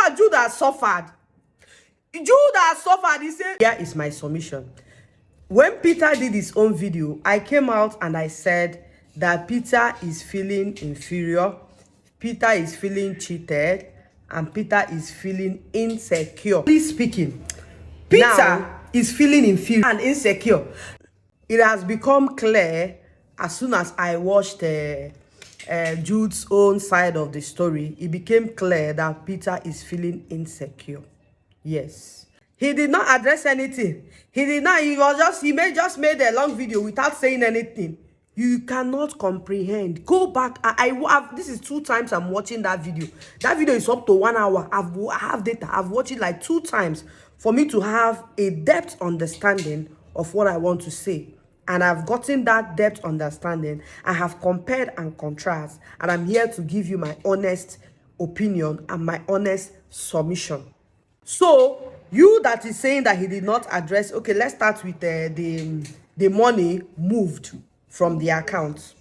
fact, Jude has suffered. Jude has suffered. He said, here is my submission. When Peter did his own video, I came out and I said that Peter is feeling inferior, Peter is feeling cheated, and Peter is feeling insecure. Please speaking, Peter is feeling inferior and insecure. It has become clear as soon as I watched Jude's own side of the story. It became clear that Peter is feeling insecure. Yes. He did not address anything. He did not, he just made a long video without saying anything. You cannot comprehend. Go back. This is 2 times I'm watching that video. That video is up to 1 hour. I have data. I've watched it like 2 times for me to have a depth understanding of what I want to say. And I've gotten that depth understanding. I have compared and contrast. And I'm here to give you my honest opinion and my honest submission. So, you that is saying that he did not address, okay, let's start with the money moved from the account.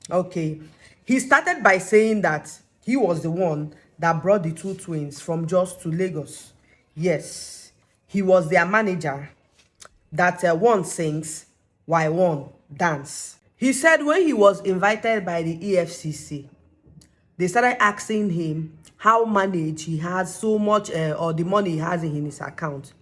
Okay, he started by saying that he was the one that brought the 2 twins from Jos to Lagos. Yes, he was their manager. That one sings while one dance. He said when he was invited by the EFCC, they started asking him how managed he has so much or the money he has in his account.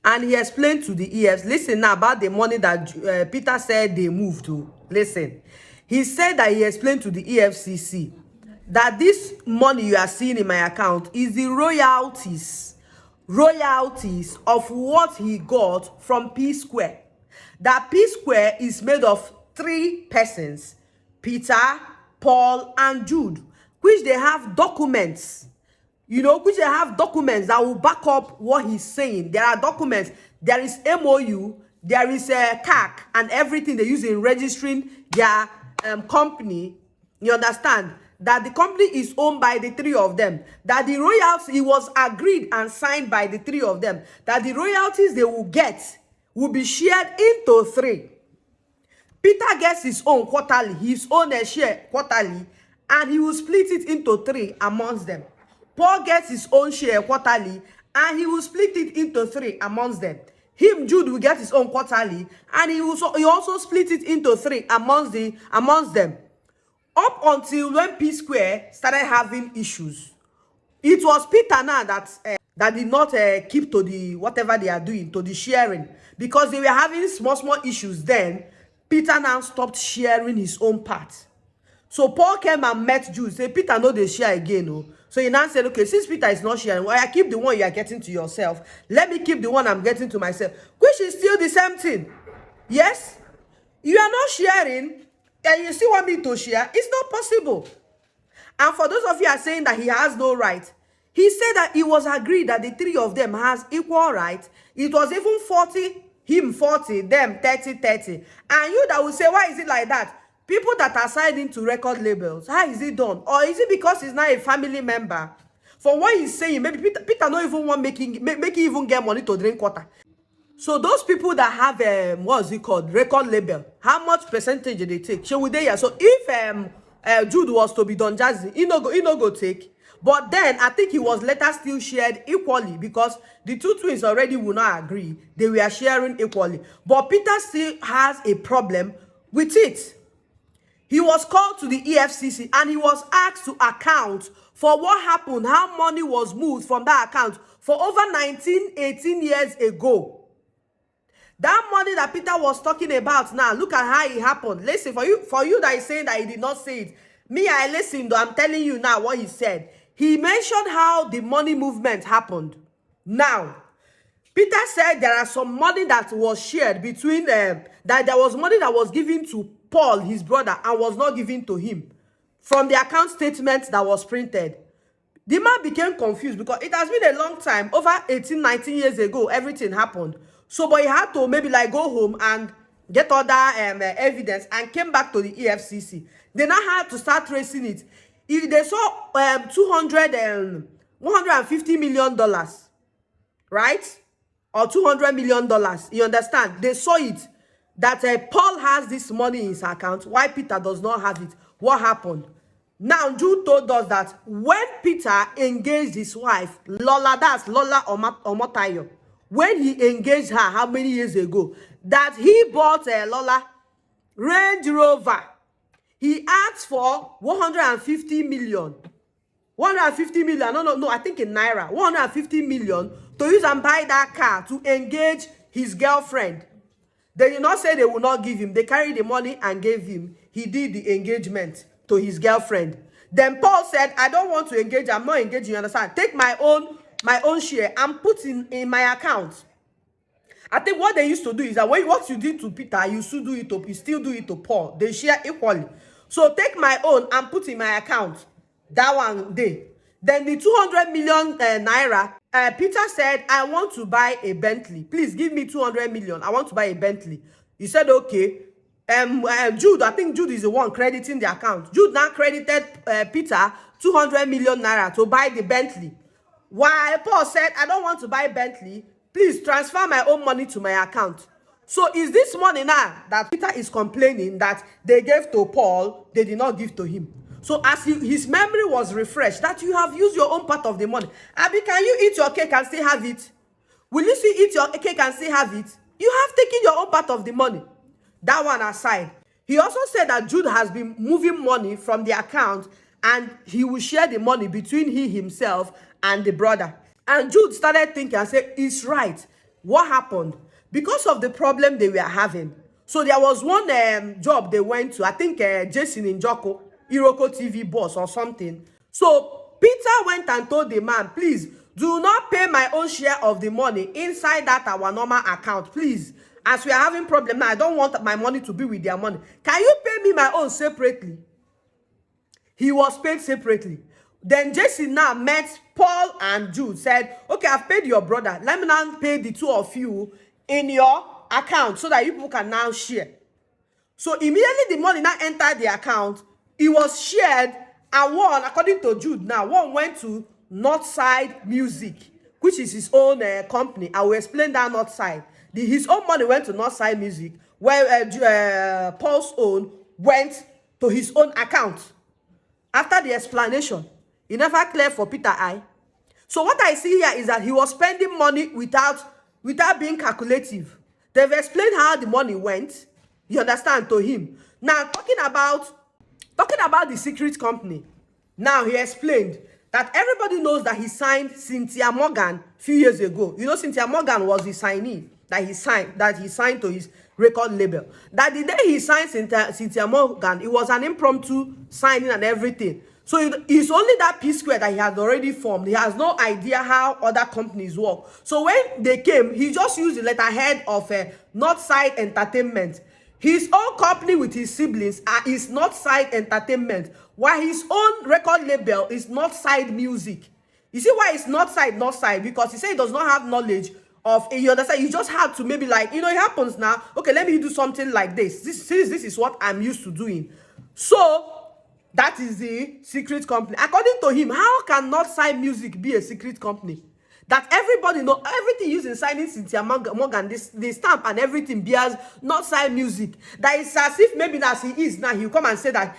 And he explained to the EFCC, listen now about the money that Peter said they moved to. Listen, he said that he explained to the EFCC that this money you are seeing in my account is the royalties of what he got from P-Square. That P-Square is made of 3 persons, Peter, Paul, and Jude, which they have documents, which they have documents that will back up what he's saying. There are documents. There is MOU, there is a CAC, and everything they use in registering their company. You understand? That the company is owned by the 3 of them. That the royalties, it was agreed and signed by the 3 of them. That the royalties they will get will be shared into 3. Peter gets his own quarterly, his own share quarterly, and he will split it into 3 amongst them. Paul gets his own share quarterly, and he will split it into 3 amongst them. Jude will get his own quarterly, and he also split it into 3 amongst them. Up until when P-Square started having issues. It was Peter now that did not keep to the whatever they are doing, to the sharing. Because they were having small issues then, Peter now stopped sharing his own part. So Paul came and met Jude, say, Peter, no, they share again. Oh. So he now said, okay, since Peter is not sharing, well, I keep the one you are getting to yourself. Let me keep the one I'm getting to myself. Which is still the same thing. Yes? You are not sharing, and you still want me to share. It's not possible. And for those of you who are saying that he has no right, he said that it was agreed that the 3 of them has equal right. It was even 40, him 40, them 30. And you that will say, why is it like that? People that are signed into record labels, how is it done? Or is it because he's not a family member? For what he's saying, maybe Peter not even want making even get money to drink water. So those people that have what's it called, record label, how much percentage do they take? So if Jude was to be Don Jazzy, he no go take. But then I think he was later still shared equally because the 2 twins already would not agree. They were sharing equally. But Peter still has a problem with it. He was called to the EFCC and he was asked to account for what happened, how money was moved from that account for over 18 years ago. That money that Peter was talking about now, look at how it happened. Listen, for you that is saying that he did not say it, me, I listened, I'm telling you now what he said. He mentioned how the money movement happened. Now, Peter said there are some money that was shared between them, that there was money that was given to Paul, his brother, and was not given to him from the account statement that was printed. The man became confused because it has been a long time, over 19 years ago, everything happened. So, but he had to maybe like go home and get other evidence and came back to the EFCC. They now had to start tracing it. If they saw $150 million, right? Or $200 million, you understand? They saw it, that Paul has this money in his account, why Peter does not have it. What happened? Now, Jude told us that when Peter engaged his wife, Lola, that's Lola Omotayo, when he engaged her, how many years ago, that he bought Lola Range Rover. He asked for 150 million. 150 million, no, I think in Naira, 150 million to use and buy that car to engage his girlfriend. They did not say they will not give him. They carried the money and gave him. He did the engagement to his girlfriend. Then Paul said, I don't want to engage. I'm not engaging. You understand? Take my own share and put in my account. I think what they used to do is that what you did to Peter, you still do it to Paul. They share equally. So take my own and put in my account. That one day. Then the 200 million naira, Peter said, I want to buy a Bentley. Please give me 200 million. I want to buy a Bentley. He said, okay. Jude, I think Jude is the one crediting the account. Jude now credited Peter 200 million naira to buy the Bentley. While Paul said, I don't want to buy Bentley. Please transfer my own money to my account. So is this money now that Peter is complaining that they gave to Paul, they did not give to him? So as his memory was refreshed, that you have used your own part of the money. Abi, can you eat your cake and still have it? Will you still eat your cake and still have it? You have taken your own part of the money. That one aside. He also said that Jude has been moving money from the account and he will share the money between himself and the brother. And Jude started thinking and said, it's right. What happened? Because of the problem they were having. So there was one job they went to, I think Jason Njoko, Iroko TV boss or something. So Peter went and told the man, please, do not pay my own share of the money inside that our normal account, please. As we are having problem now, I don't want my money to be with their money. Can you pay me my own separately? He was paid separately. Then Jason now met Paul and Jude, said, okay, I've paid your brother. Let me now pay the two of you in your account so that you people can now share. So immediately the money now entered the account. It was shared, and one, according to Jude now, one went to Northside Music, which is his own company. I will explain that Northside. His own money went to Northside Music, where Paul's own went to his own account. After the explanation, it never clear for Peter I. So what I see here is that he was spending money without being calculative. They've explained how the money went, you understand, to him. Now, talking about the secret company, now he explained that everybody knows that he signed Cynthia Morgan a few years ago. You know, Cynthia Morgan was the signee that he signed to his record label. That the day he signed Cynthia Morgan, it was an impromptu signing and everything. So it's only that psquare that he has already formed. He has no idea how other companies work. So when they came, he just used the letterhead of Northside Entertainment. His own company with his siblings is Northside Entertainment, while his own record label is Northside Music. You see why it's Northside? Because he said he does not have knowledge of, you understand, you just have to maybe like, you know, it happens now. Okay, let me do something like this. This is what I'm used to doing. So that is the secret company. According to him, how can Northside Music be a secret company? That everybody know, everything used in signing Cynthia Morgan, the stamp and everything bears Northside Music. That is as if maybe as he is now, he'll come and say that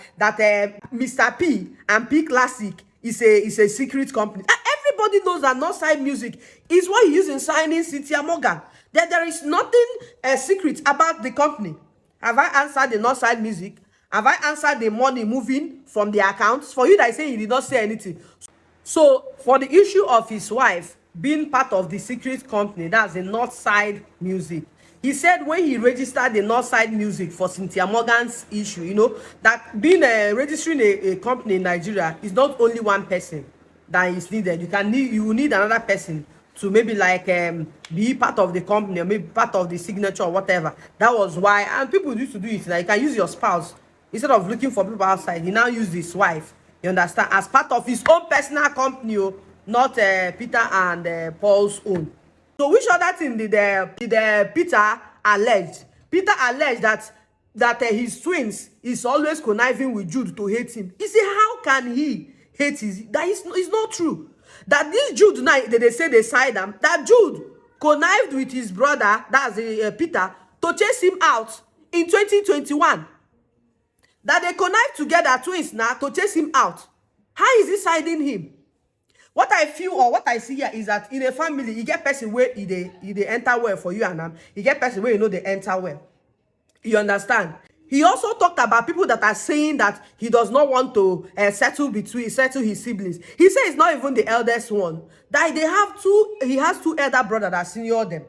Mr. P and P Classic is a secret company. Everybody knows that Northside Music is what he used in signing Cynthia Morgan. That there is nothing secret about the company. Have I answered the Northside Music? Have I answered the money moving from the accounts? For you that say he did not say anything. So for the issue of his wife being part of the secret company, that's the Northside Music, he said when he registered the Northside Music for Cynthia Morgan's issue, you know, that being registering a company in Nigeria is not only one person that is needed. You will need another person to maybe like be part of the company or maybe part of the signature or whatever. That was why, and people used to do it. Like you can use your spouse instead of looking for people outside. He now used his wife, you understand, as part of his own personal company, not Peter and Paul's own. So which other thing did Peter allege? Peter alleged that his twins is always conniving with Jude to hate him. He said, how can he hate that is not true. That this Jude now, they say they side him, that Jude connived with his brother, that's Peter, to chase him out in 2021. that they connive together, twins now, to chase him out. How is he siding him? What I feel or what I see here is that in a family, you get person where they enter well for you and you get person where you know they enter well. You understand? He also talked about people that are saying that he does not want to settle his siblings. He said it's not even the eldest one. That he has two elder brothers that senior them.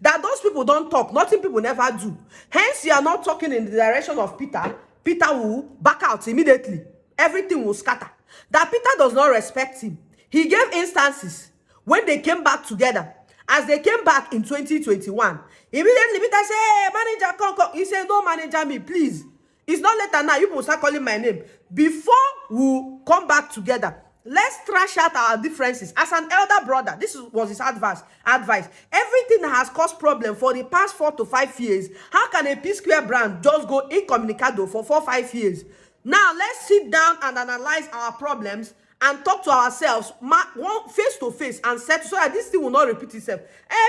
That those people don't talk. Nothing people never do. Hence, you are not talking in the direction of Peter. Peter will back out immediately. Everything will scatter. That Peter does not respect him. He gave instances when they came back together. As they came back in 2021, immediately Peter said, hey, manager, come. He said, don't manager me, please. It's not later now. You will start calling my name. Before we come back together, let's thrash out our differences. As an elder brother, this was his advice. Everything that has caused problem for the past 4 to 5 years, how can a P-square brand just go incommunicado for 4 or 5 years? Now, let's sit down and analyze our problems and talk to ourselves face to face and settle so that this thing will not repeat itself.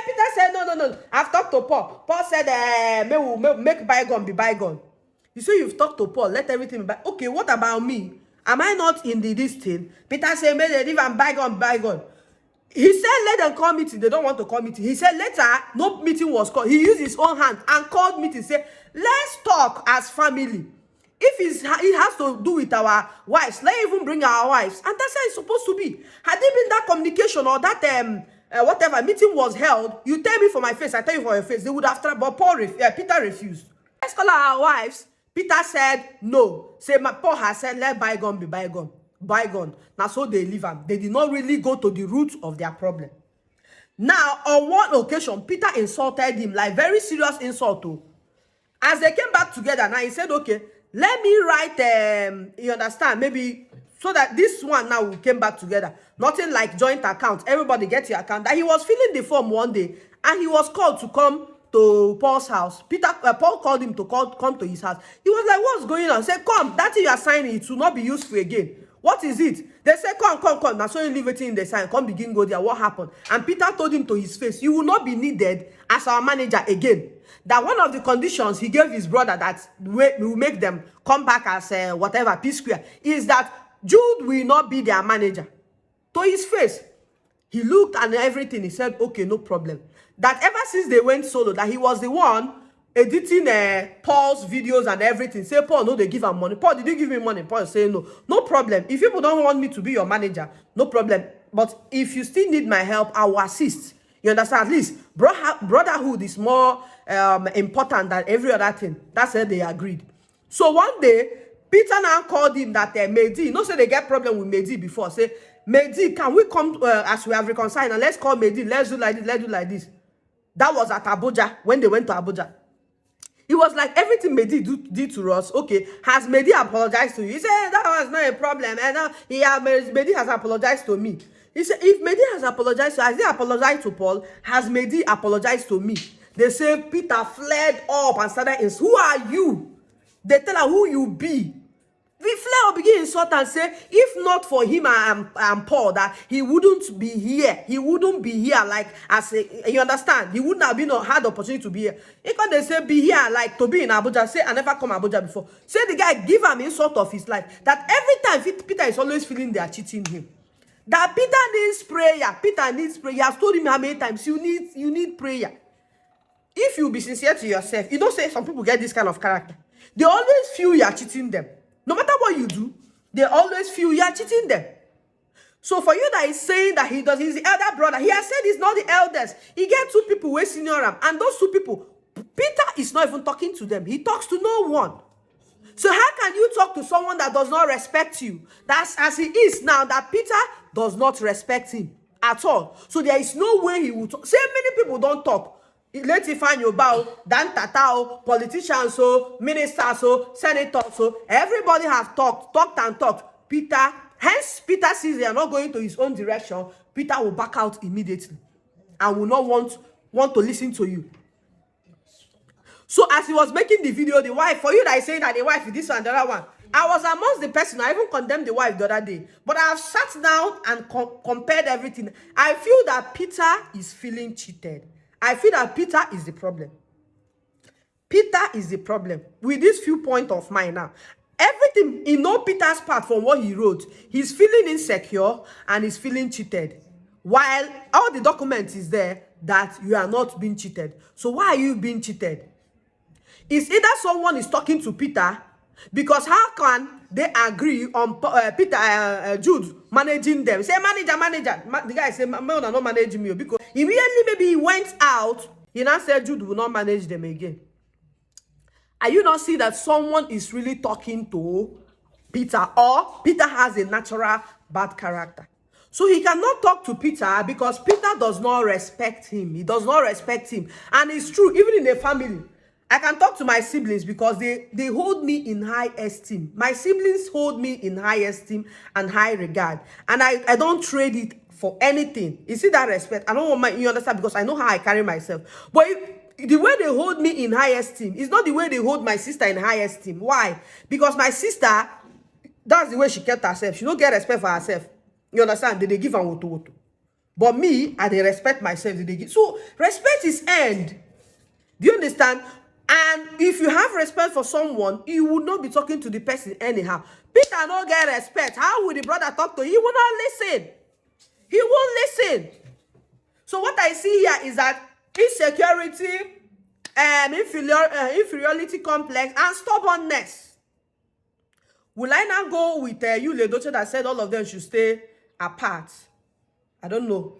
Peter said, no. I've talked to Paul. Paul said, make bygone be bygone. You say you've talked to Paul, let everything be bygone. Okay, what about me? Am I not in this thing? Peter said, may they leave and bygone. He said, let them call meeting. They don't want to call meeting. He said, later, no meeting was called. He used his own hand and called meeting. Say, let's talk as family. If it has to do with our wives, let's even bring our wives. And that's how it's supposed to be. Had there been that communication or that whatever meeting was held, you tell me for my face, I tell you for your face, they would have tried, but Peter refused. Let's call our wives. Peter said, no. Say, Paul has said, let bygone be bygone. Bygone. Now, so they leave him. They did not really go to the root of their problem. Now, on one occasion, Peter insulted him, like very serious insult too. As they came back together, now he said, okay, let me write, you understand, maybe, so that this one now we came back together. Nothing like joint account. Everybody gets your account. That he was filling the form one day, and he was called to come to Paul's house. Paul called him to come to his house. He was like, what's going on? He said, come, that thing you are signing, it will not be useful again. What is it? They said, come. Now, so you leave it in the sign. Come begin go there. What happened? And Peter told him to his face, you will not be needed as our manager again. That one of the conditions he gave his brother that will make them come back as whatever, P-square, is that Jude will not be their manager. To his face. He looked and everything. He said, okay, no problem. That ever since they went solo, that he was the one editing Paul's videos and everything. Say, Paul, no, they give him money. Paul, did you give me money? Paul say, no. No problem. If people don't want me to be your manager, no problem. But if you still need my help, I will assist. You understand? At least brotherhood is more important than every other thing. That's why they agreed. So one day, Peter now called him that Mehdi. You know, say they get problem with Mehdi before. Say, Mehdi, can we come as we have reconciled and let's call Mehdi. Let's do like this. Let's do like this. That was at Abuja when they went to Abuja. It was like everything Mehdi did to us. Okay, has Mehdi apologized to you? He said that was not a problem, and now Mehdi has apologized to me. He said, if Mehdi has apologized to, has he apologized to Paul? Has Mehdi apologized to me? They say Peter fled up and started insult. Who are you? They tell her who you be. We fled up, begin insult and say, if not for him and Paul, that he wouldn't be here. He wouldn't be here like as a, you understand? He wouldn't have had the opportunity to be here. Because they say be here like to be in Abuja. Say I never come Abuja before. Say the guy give him insult of his life. That every time Peter is always feeling they are cheating him. That Peter needs prayer. Peter needs prayer. He has told him how many times you need prayer. If you be sincere to yourself, you don't say some people get this kind of character. They always feel you are cheating them. No matter what you do, they always feel you are cheating them. So for you that is saying that he's the elder brother, he has said he's not the eldest. He get 2 people way senior him, and those 2 people, Peter is not even talking to them. He talks to no one. So how can you talk to someone that does not respect you? That's as he is now, that Peter does not respect him at all. So there is no way he will talk. Say many people don't talk. Let you find your bow, Dan Tatao, politicians, so ministers, so senators, so everybody have talked and talked. Peter, hence Peter sees they are not going to his own direction. Peter will back out immediately and will not want to listen to you. So as he was making the video, the wife, for you that is saying that the wife is this one and the other one, I was amongst the person. I even condemned the wife the other day. But I have sat down and compared everything. I feel that Peter is feeling cheated. I feel that Peter is the problem. Peter is the problem. With this few point of mine now, Everything in no Peter's part from what he wrote, he's feeling insecure and he's feeling cheated. While all the document is there that you are not being cheated. So why are you being cheated? It's either someone is talking to Peter, because how can they agree on Peter Jude managing them? Say manager. The guy say, "Man, not managing me," because immediately maybe he went out. He now said Jude will not manage them again. Are you not see that someone is really talking to Peter, or Peter has a natural bad character? So he cannot talk to Peter because Peter does not respect him. He does not respect him. And it's true, even in a family. I can talk to my siblings because they hold me in high esteem. My siblings hold me in high esteem and high regard. And I don't trade it for anything. You see that respect? I don't want you understand, because I know how I carry myself. But the way they hold me in high esteem is not the way they hold my sister in high esteem. Why? Because my sister, that's the way she kept herself. She don't get respect for herself. You understand? They give her woto. But me, I dey respect myself. They give. So respect is earned. Do you understand? And if you have respect for someone, you will not be talking to the person anyhow. Peter don't get respect. How will the brother talk to him? He will not listen. He won't listen. So what I see here is that insecurity, inferiority complex, and stubbornness. Will I now go with you, Ledoche, that said all of them should stay apart? I don't know.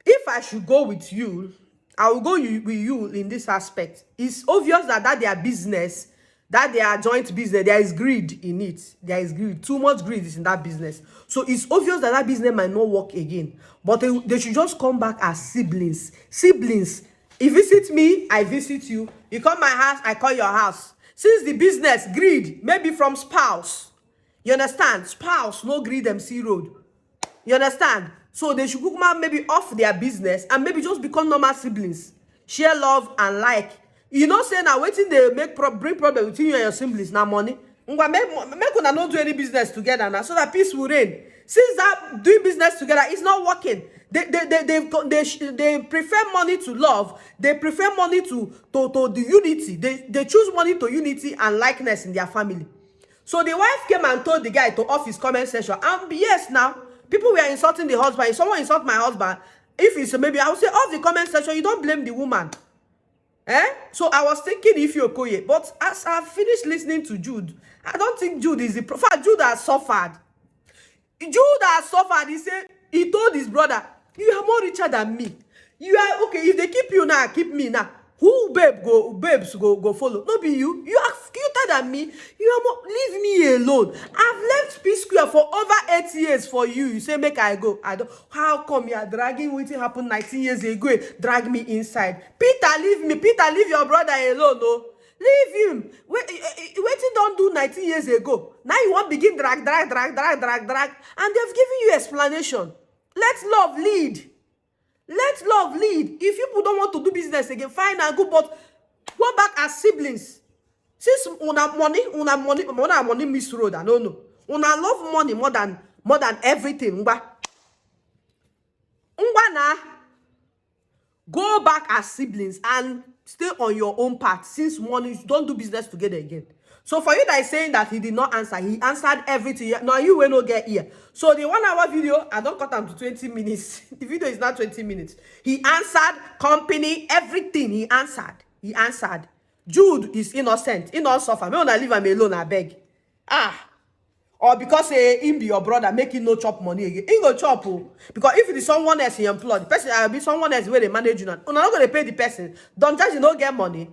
If I should go with you, I will go with you in this aspect. It's obvious that their business, that their joint business, there is greed in it. There is greed. Too much greed is in that business. So it's obvious that business might not work again. But they should just come back as siblings. Siblings. You visit me, I visit you. You come my house, I call your house. Since the business, greed, maybe from spouse. You understand? Spouse, no greed, MC road. You understand? So they should maybe off their business and maybe just become normal siblings. Share love and like. You know, say now waiting they bring problem between you and your siblings now money. Make una not do any business together now so that peace will reign. Since that doing business together is not working, they prefer money to love. They prefer money to the unity. They choose money to unity and likeness in their family. So the wife came and told the guy to off his comment section. And yes, now people were insulting the husband. If someone insult my husband, if it's maybe I would say off the comment section. You don't blame the woman. So I was thinking if you're Okoye, but as I finished listening to Jude, I don't think Jude is the prophet. Jude has suffered. Jude has suffered. He said, he told his brother, you are more richer than me. You are okay. If they keep you now, keep me now. Who babes go follow? No be you. You are cuter than me. You are more. Leave me alone. I've left psquares for over 8 years for you. You say make I go. I don't. How come you are dragging what happened 19 years ago? Drag me inside. Peter, leave me. Peter, leave your brother alone. No, leave him. Waiting don't do 19 years ago. Now you want begin drag, and they've given you explanation. Let love lead. Let love lead. If people don't want to do business again, fine and good, but go back as siblings. Since una money miss road, I don't know. Una love money more than everything. Ngba na. Go back as siblings and stay on your own path. Since money, don't do business together again. So for you that is saying that he did not answer, he answered everything. Now you will not get here. So the 1 hour video, I don't cut them to 20 minutes. The video is not 20 minutes. He answered company, everything he answered. He answered. Jude is innocent. He not suffer. Me wanna leave him alone, I beg. Or because him be your brother, making no chop money again. He go chop. Because if it is someone else he employed, the person will be someone else where they manage you. You're not going to pay the person. Don't judge you don't get money.